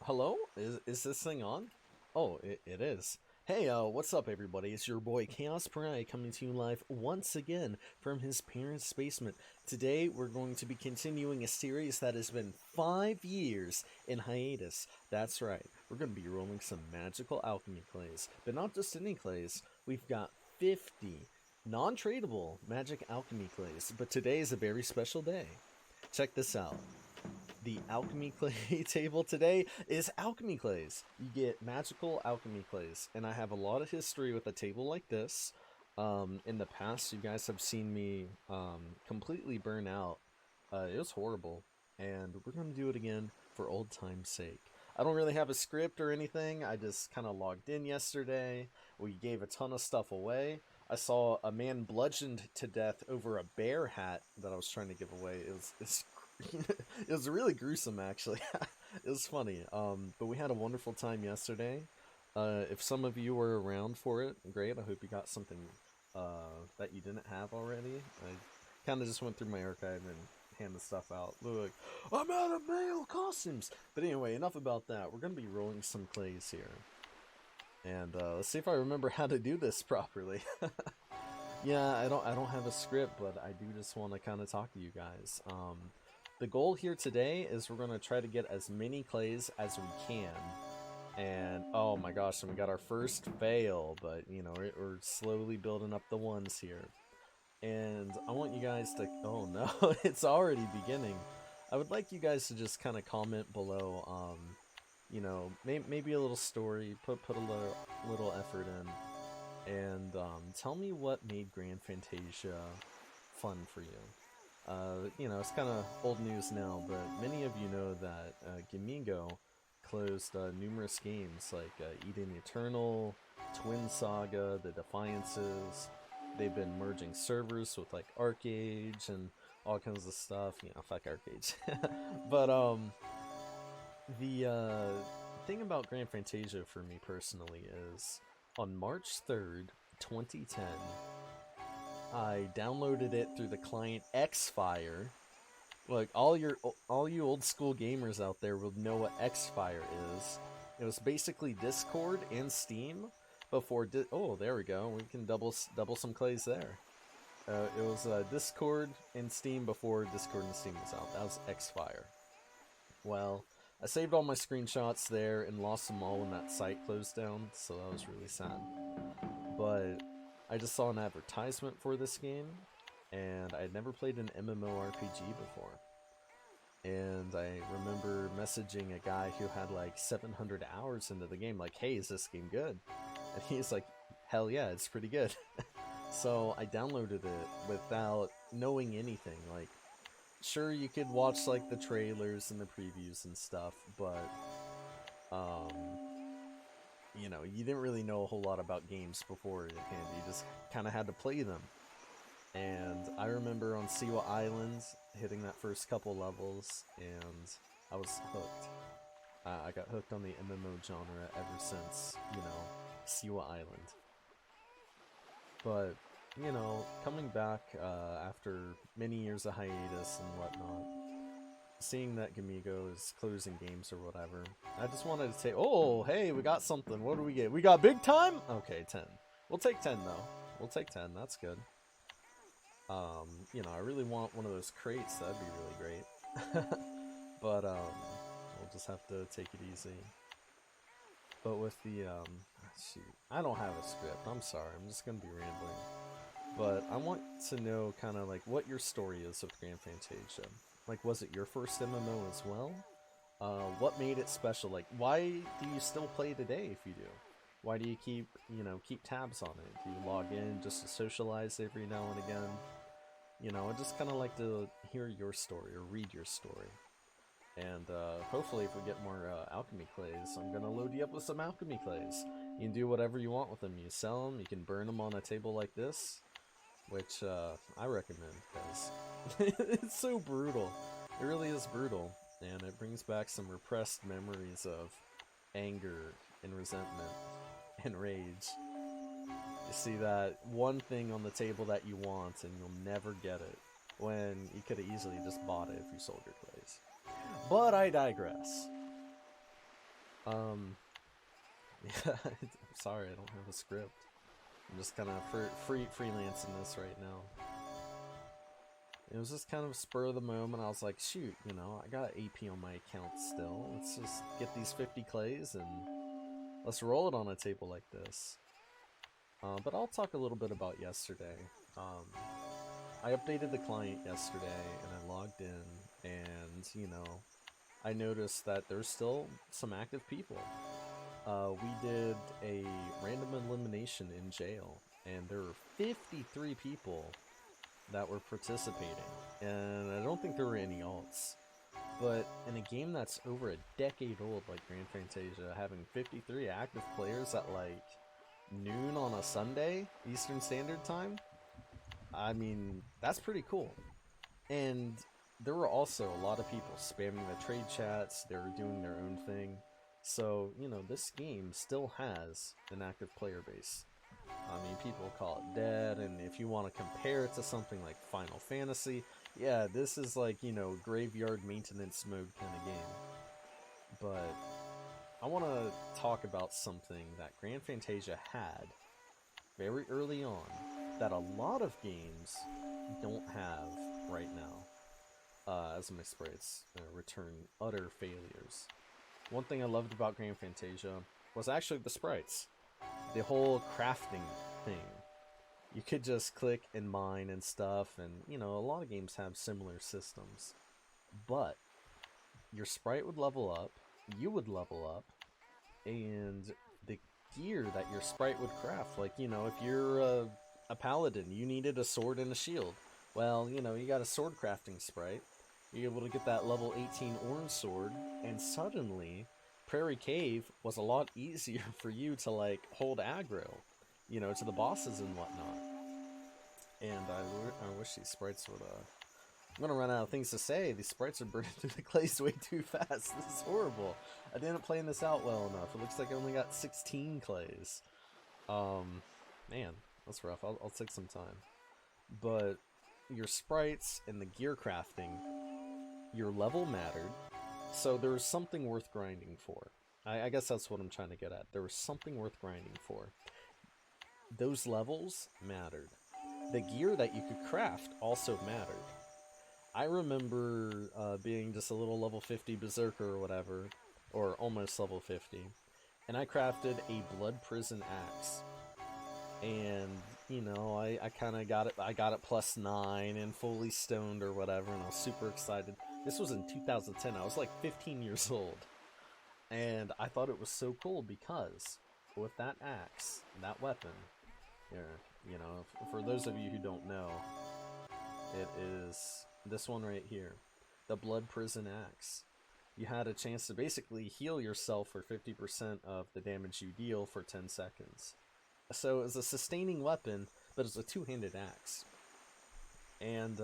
Hello? Is this thing on? Oh, it is. Hey, what's up, everybody? It's your boy Chaos Pariah coming to you live once again from his parents' basement. Today, we're going to be continuing a series that has been 5 years in hiatus. That's right, we're going to be rolling some magical alchemy clays, but not just any clays. We've got 50 non-tradable magic alchemy clays, but today is a very special day. Check this out. The alchemy clay table today is alchemy clays. You get magical alchemy clays, and I have a lot of history with a table like this. In the past, you guys have seen me completely burn out. It was horrible, and we're gonna do it again for old time's sake. I don't really have a script or anything. I just kind of logged in yesterday. We gave a ton of stuff away. I saw a man bludgeoned to death over a bear hat that I was trying to give away. It's it was really gruesome, actually. It was funny. But we had a wonderful time yesterday. If some of you were around for it, great. I hope you got something that you didn't have already. I kind of just went through my archive and handed stuff out. Look, I'm out of male costumes. But anyway, enough about that. We're gonna be rolling some clays here, and let's see if I remember how to do this properly. Yeah, I don't have a script, but I do just want to kind of talk to you guys. The goal here today is we're going to try to get as many clays as we can. And, oh my gosh, and we got our first fail, but, you know, we're slowly building up the ones here. And I want you guys to, oh no, it's already beginning. I would like you guys to just kind of comment below, you know, maybe a little story, put a little effort in, and tell me what made Grand Fantasia fun for you. You know, it's kind of old news now, but many of you know that Gamigo closed numerous games like Eden Eternal, Twin Saga, the Defiances. They've been merging servers with like Arcade and all kinds of stuff. You know, fuck Arcade. But the thing about Grand Fantasia for me personally is on March 3rd, 2010. I downloaded it through the client Xfire. Like all you old school gamers out there will know what Xfire is. It was basically Discord and Steam before. Oh, there we go. We can double some clays there. It was Discord and Steam before Discord and Steam was out. That was Xfire. Well, I saved all my screenshots there and lost them all when that site closed down, so that was really sad. But I just saw an advertisement for this game, and I had never played an MMORPG before. And I remember messaging a guy who had like 700 hours into the game, like, hey, is this game good? And he's like, hell yeah, it's pretty good. So I downloaded it without knowing anything. Like, sure, you could watch like the trailers and the previews and stuff, but you know, you didn't really know a whole lot about games beforehand. You just kind of had to play them. And I remember on Siwa Island hitting that first couple levels, and I was hooked. I got hooked on the MMO genre ever since, you know, Siwa Island. But, you know, coming back after many years of hiatus and whatnot, seeing that Gamigo is closing games or whatever, I just wanted to say, oh, hey, we got something. What do we get? We got big time? Okay, 10. We'll take 10, though. We'll take 10. That's good. You know, I really want one of those crates. That'd be really great. But, we'll just have to take it easy. But with the, shoot, I don't have a script. I'm sorry. I'm just gonna be rambling. But I want to know kind of like what your story is with Grand Fantasia. Like, was it your first MMO as well? What made it special? Like, why do you still play today if you do? Why do you keep tabs on it? Do you log in just to socialize every now and again? You know, I just kind of like to hear your story or read your story. And hopefully if we get more alchemy clays, I'm going to load you up with some alchemy clays. You can do whatever you want with them. You sell them, you can burn them on a table like this, which I recommend because it's so brutal. It really is brutal, and it brings back some repressed memories of anger and resentment and rage. You see that one thing on the table that you want and you'll never get it, when you could have easily just bought it if you sold your clays. But I digress. Um, yeah, I'm sorry, I don't have a script. I'm just kind of freelancing this right now. It was just kind of spur of the moment. I was like, shoot, you know, I got AP on my account still. Let's just get these 50 clays and let's roll it on a table like this. But I'll talk a little bit about yesterday. Um, I updated the client yesterday and I logged in, and, you know, I noticed that there's still some active people. We did a random elimination in jail, and there were 53 people that were participating, and I don't think there were any alts. But in a game that's over a decade old like Grand Fantasia, having 53 active players at like noon on a Sunday, Eastern Standard Time, I mean, that's pretty cool. And there were also a lot of people spamming the trade chats, they were doing their own thing. So, you know, this game still has an active player base. I mean, people call it dead, and if you want to compare it to something like Final Fantasy, yeah, this is like, you know, graveyard maintenance mode kind of game. But I want to talk about something that Grand Fantasia had very early on that a lot of games don't have right now. As my sprites return utter failures. One thing I loved about Grand Fantasia was actually the sprites. The whole crafting thing. You could just click and mine and stuff, and, you know, a lot of games have similar systems. But your sprite would level up, you would level up, and the gear that your sprite would craft, like, you know, if you're a paladin, you needed a sword and a shield. Well, you know, you got a sword crafting sprite, you're able to get that level 18 orange sword, and suddenly Prairie Cave was a lot easier for you to, like, hold aggro, you know, to the bosses and whatnot. And I wish these sprites would, I'm gonna run out of things to say. These sprites are burning through the clays way too fast. This is horrible. I didn't plan this out well enough. It looks like I only got 16 clays. Man, that's rough. I'll take some time. But your sprites and the gear crafting, your level mattered. So there was something worth grinding for. I guess that's what I'm trying to get at. There was something worth grinding for. Those levels mattered. The gear that you could craft also mattered. I remember being just a little level 50 berserker or whatever, or almost level 50, and I crafted a blood prison axe. And, you know, I kind of got it plus 9 and fully stoned or whatever, and I was super excited. This was in 2010. I was like 15 years old. And I thought it was so cool because with that axe, that weapon, here, you know, for those of you who don't know, it is this one right here, the Blood Prison Axe. You had a chance to basically heal yourself for 50% of the damage you deal for 10 seconds. So it was a sustaining weapon, but it's a two-handed axe. And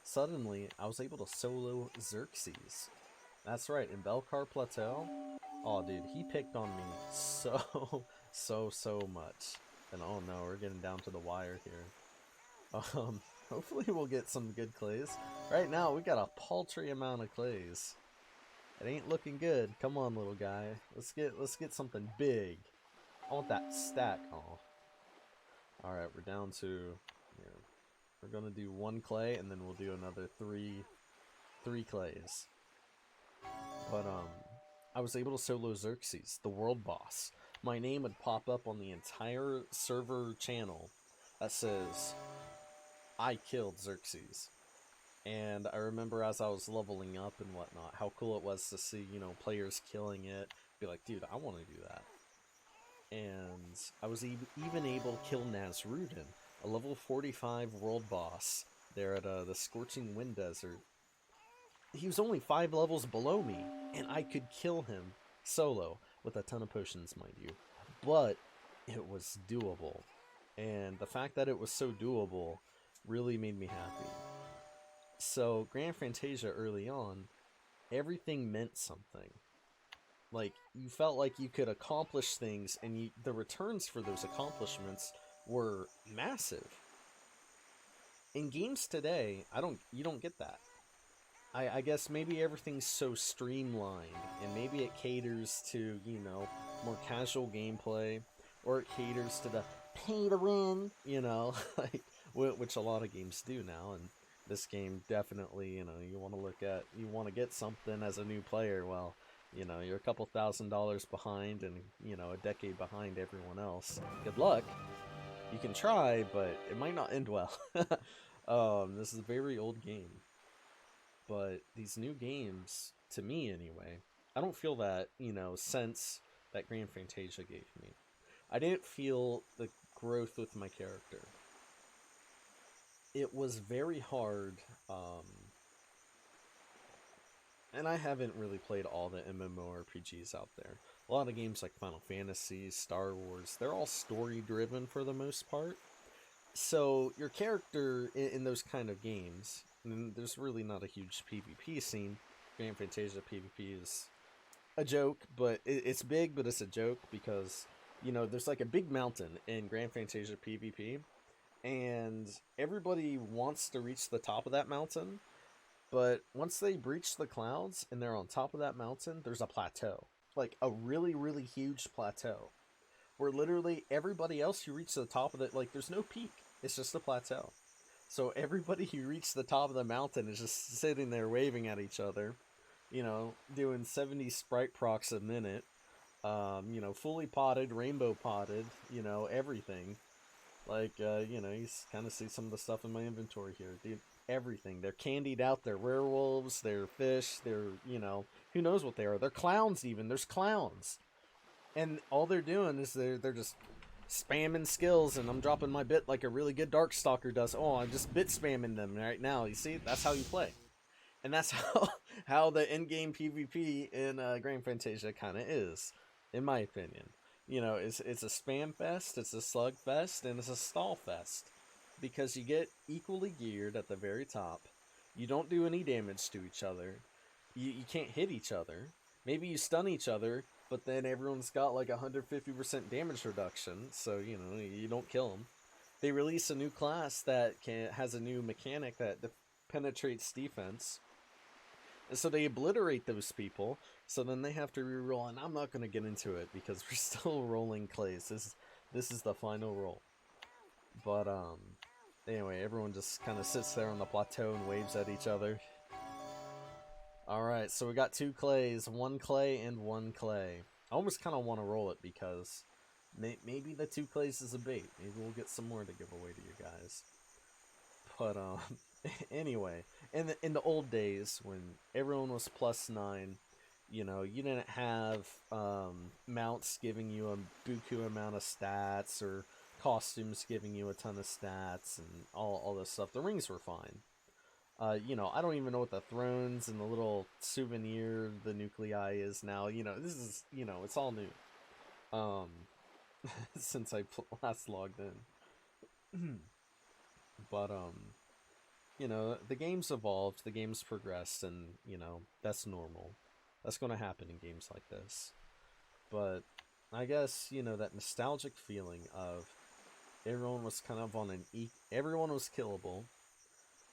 suddenly, I was able to solo Xerxes. That's right, in Belkar Plateau. Oh, dude, he picked on me so much. And oh no, we're getting down to the wire here. Hopefully we'll get some good clays. Right now, we got a paltry amount of clays. It ain't looking good. Come on, little guy. Let's get something big. I want that stack. Oh. Alright, we're down to, yeah, we're gonna do 1 clay and then we'll do another three clays. But I was able to solo Xerxes, the world boss. My name would pop up on the entire server channel that says, I killed Xerxes. And I remember as I was leveling up and whatnot, how cool it was to see, you know, players killing it. Be like, dude, I want to do that. And I was even able to kill Nasrudin, a level 45 world boss there at the Scorching Wind Desert. He was only 5 levels below me, and I could kill him solo with a ton of potions, mind you. But it was doable. And the fact that it was so doable really made me happy. So, Grand Fantasia early on, everything meant something. Like, you felt like you could accomplish things, and the returns for those accomplishments were massive. In games today, you don't get that. I guess maybe everything's so streamlined, and maybe it caters to, you know, more casual gameplay, or it caters to the pay to win, you know, like which a lot of games do now. And this game definitely, you know, you want to look at, you want to get something as a new player. Well, you know, you're a couple $1,000s behind, and you know, a decade behind everyone else. Good luck. You can try, but it might not end well. This is a very old game. But these new games, to me anyway, I don't feel that, you know, sense that Grand Fantasia gave me. I didn't feel the growth with my character. It was very hard, and I haven't really played all the MMORPGs out there. A lot of games like Final Fantasy, Star Wars, they're all story-driven for the most part. So your character in those kind of games, and there's really not a huge PvP scene. Grand Fantasia PvP is a joke, but it's big, but it's a joke because, you know, there's like a big mountain in Grand Fantasia PvP, and everybody wants to reach the top of that mountain, but once they breach the clouds and they're on top of that mountain, there's a plateau. Like a really, really huge plateau. Where literally everybody else who reaches the top of it, like there's no peak. It's just a plateau. So everybody who reached the top of the mountain is just sitting there waving at each other. You know, doing 70 sprite procs a minute. You know, fully potted, rainbow potted, you know, everything. Like, you know, you kind of see some of the stuff in my inventory here. Dude, everything. They're candied out. They're werewolves. They're fish. They're, you know, who knows what they are. They're clowns even. There's clowns. And all they're doing is they're just spamming skills, and I'm dropping my bit like a really good Darkstalker does. Oh, I'm just bit spamming them right now. You see? That's how you play. And that's how the in-game PvP in Grand Fantasia kind of is, in my opinion. You know, it's a spam fest, it's a slug fest, and it's a stall fest. Because you get equally geared at the very top. You don't do any damage to each other. You can't hit each other. Maybe you stun each other, but then everyone's got like 150% damage reduction, so, you know, you don't kill them. They release a new class that has a new mechanic that penetrates defense. And so they obliterate those people, so then they have to reroll, and I'm not going to get into it because we're still rolling clays. This is the final roll. But, anyway, everyone just kind of sits there on the plateau and waves at each other. Alright, so we got 2 clays, 1 clay and 1 clay. I almost kind of want to roll it because maybe the 2 clays is a bait. Maybe we'll get some more to give away to you guys. But, anyway, in the old days when everyone was +9, you know, you didn't have mounts giving you a buku amount of stats or costumes giving you a ton of stats and all this stuff. The rings were fine. You know, I don't even know what the thrones and the little souvenir, the nuclei is now. You know, this is, you know, it's all new. Since I last logged in. But, you know, the game's evolved, the game's progressed, and, you know, that's normal. That's going to happen in games like this. But I guess, you know, that nostalgic feeling of everyone was kind of on everyone was killable.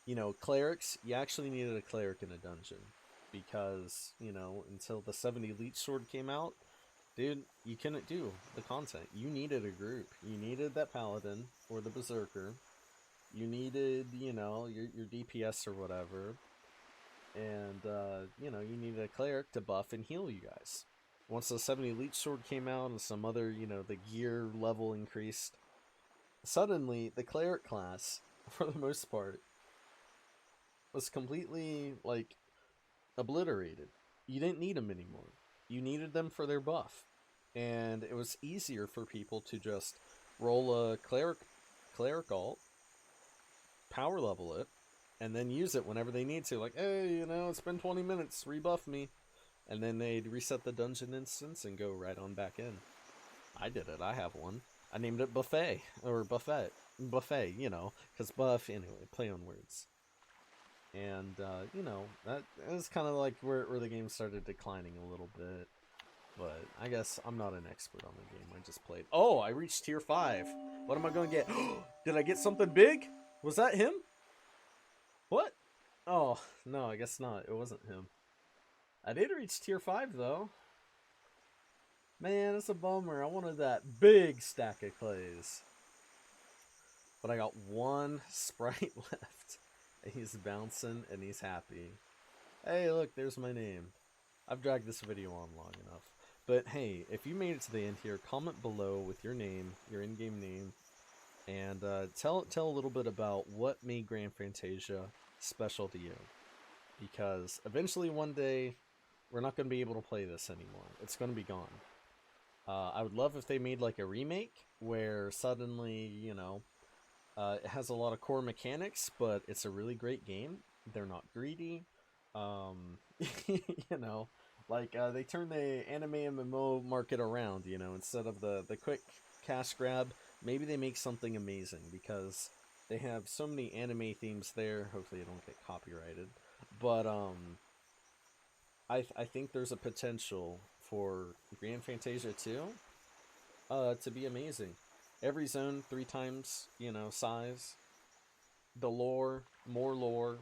You know, clerics, you actually needed a cleric in a dungeon. Because, you know, until the 70 Leech Sword came out, dude, you couldn't do the content. You needed a group. You needed that paladin or the berserker. You needed, you know, your DPS or whatever. And, you know, you needed a cleric to buff and heal you guys. Once the 70 Leech Sword came out and some other, you know, the gear level increased, suddenly the cleric class, for the most part, was completely, like, obliterated. You didn't need them anymore. You needed them for their buff. And it was easier for people to just roll a cleric alt, power level it, and then use it whenever they need to. Like, hey, you know, it's been 20 minutes, rebuff me. And then they'd reset the dungeon instance and go right on back in. I did it. I have one. I named it Buffet. Or Buffet. Buffet, you know. Because buff, anyway, play on words. And, you know, that is kind of like where the game started declining a little bit. But I guess I'm not an expert on the game. I just played. Oh, I reached tier 5. What am I going to get? Did I get something big? Was that him? What? Oh, no, I guess not. It wasn't him. I did reach tier 5, though. Man, it's a bummer. I wanted that big stack of clays. But I got one sprite left. And he's bouncing, and he's happy. Hey, look, there's my name. I've dragged this video on long enough. But hey, if you made it to the end here, comment below with your name, your in-game name, and tell a little bit about what made Grand Fantasia special to you. Because eventually one day, we're not going to be able to play this anymore. It's going to be gone. I would love if they made like a remake where suddenly, you know, it has a lot of core mechanics, but it's a really great game. They're not greedy. You know, like they turn the anime MMO market around. You know, instead of the quick cash grab, maybe they make something amazing because they have so many anime themes there. Hopefully, it don't get copyrighted. But I think there's a potential for Grand Fantasia 2 to be amazing. Every zone 3 times, you know, size. The lore, more lore,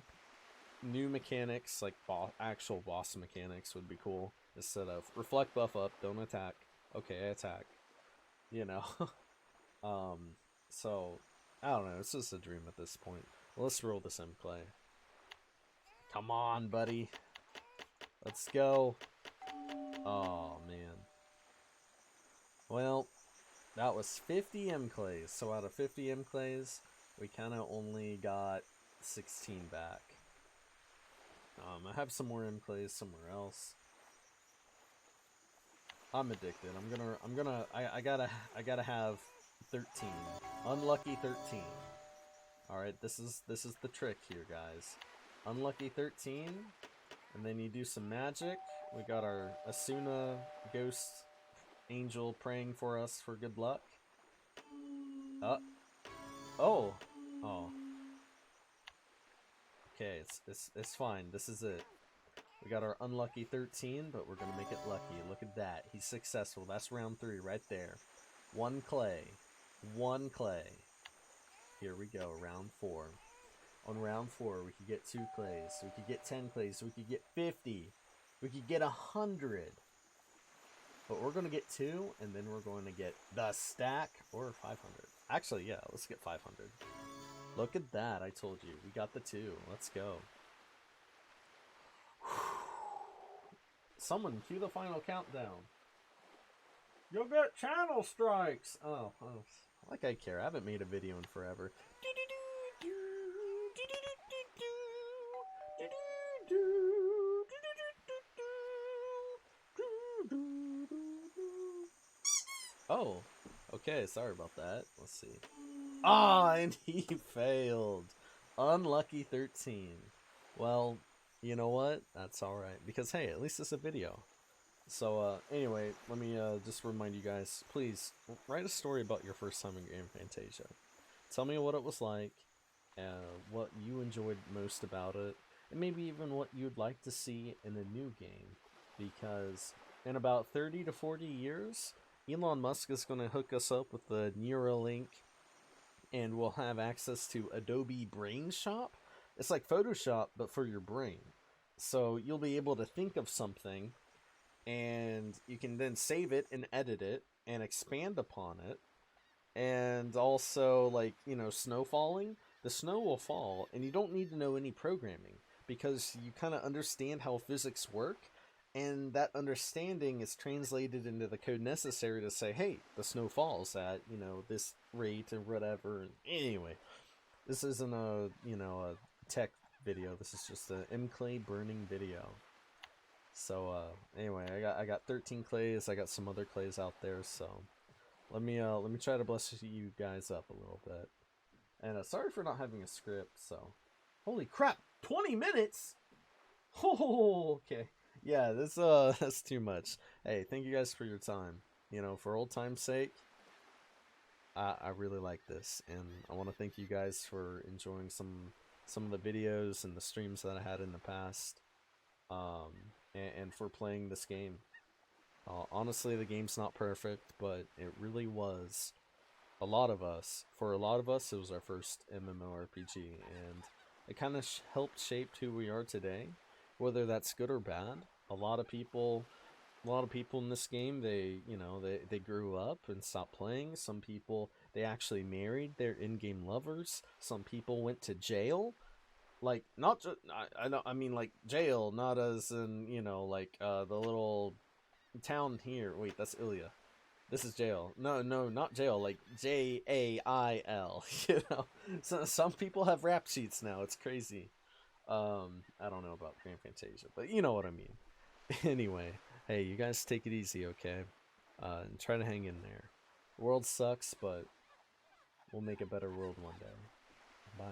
new mechanics, like actual boss mechanics would be cool. Instead of reflect buff up, don't attack. Okay, I attack. You know. um, so, I don't know, it's just a dream at this point. Let's roll this M Clay. Come on, buddy. Let's go. Oh, man. Well, that was 50 M Clays. So out of 50 M Clays, we kind of only got 16 back. I have some more M Clays somewhere else. I'm addicted. I gotta have 13. Unlucky 13. Alright, this is the trick here, guys. Unlucky 13, and then you do some magic. We got our Asuna ghost angel praying for us for good luck. Oh. Oh. Okay, it's fine. This is it. We got our unlucky 13, but we're gonna make it lucky. Look at that. He's successful. That's round 3 right there. 1 clay. 1 clay. Here we go, round 4. On round 4, we could get 2 clays. We could get 10 clays. We could get 50. We could get 100. But we're going to get 2, and then we're going to get the stack, or 500. Actually, yeah, let's get 500. Look at that, I told you. We got the 2. Let's go. Someone cue the final countdown. You'll get channel strikes! Oh, like I care. I haven't made a video in forever. Oh, okay, sorry about that. Let's see. Ah, and he failed. Unlucky 13. Well, you know what? That's alright. Because, hey, at least it's a video. So, anyway, let me just remind you guys, please, write a story about your first time in Grand Fantasia. Tell me what it was like, what you enjoyed most about it, and maybe even what you'd like to see in a new game. Because in about 30 to 40 years, Elon Musk is going to hook us up with the Neuralink, and we'll have access to Adobe Brain Shop. It's like Photoshop, but for your brain. So you'll be able to think of something, and you can then save it and edit it and expand upon it. And also, like, you know, snow falling, the snow will fall, and you don't need to know any programming because you kind of understand how physics work, and that understanding is translated into the code necessary to say, hey, the snow falls at, you know, this rate or whatever. Anyway, this isn't a, you know, a tech video. This is just an M Clay burning video. So anyway, I got 13 clays. I got some other clays out there, so let me try to bless you guys up a little bit. And sorry for not having a script. So, holy crap, 20 minutes. Oh, okay. Yeah, this that's too much. Hey, thank you guys for your time. You know, for old time's sake, I really like this, and I want to thank you guys for enjoying some of the videos and the streams that I had in the past, and for playing this game. Honestly, the game's not perfect, but it really was. For a lot of us, it was our first MMORPG, and It kind of helped shape who we are today, whether that's good or bad. A lot of people, a lot of people in this game, they grew up and stopped playing. Some people, they actually married their in-game lovers. Some people went to jail, like not just I mean like jail, not as in like the little town here. Wait, that's Ilya. This is jail. No, no, not jail. Like Jail. You know, so some people have rap sheets now. It's crazy. I don't know about Grand Fantasia, but you know what I mean. Anyway, hey, you guys take it easy, okay? And try to hang in there. The world sucks, but we'll make a better world one day. Bye.